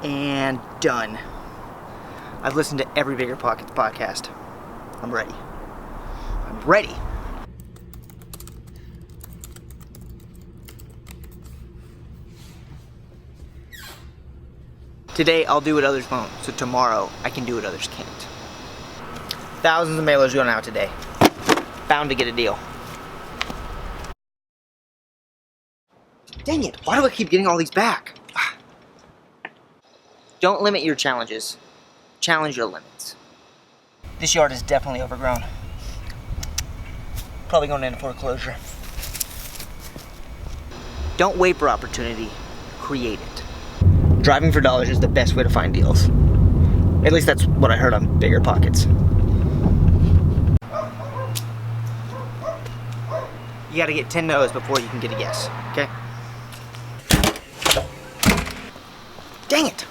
And done. I've listened to every Bigger Pockets podcast. I'm ready. I'm ready. Today I'll do what others won't, so tomorrow I can do what others can't. Thousands of mailers going out today. Bound to get a deal. Dang it, why do I keep getting all these back? Don't limit your challenges. Challenge your limits. This yard is definitely overgrown. Probably going into foreclosure. Don't wait for opportunity, create it. Driving for dollars is the best way to find deals. At least that's what I heard on Bigger Pockets. You gotta get 10 no's before you can get a yes, okay? Dang it!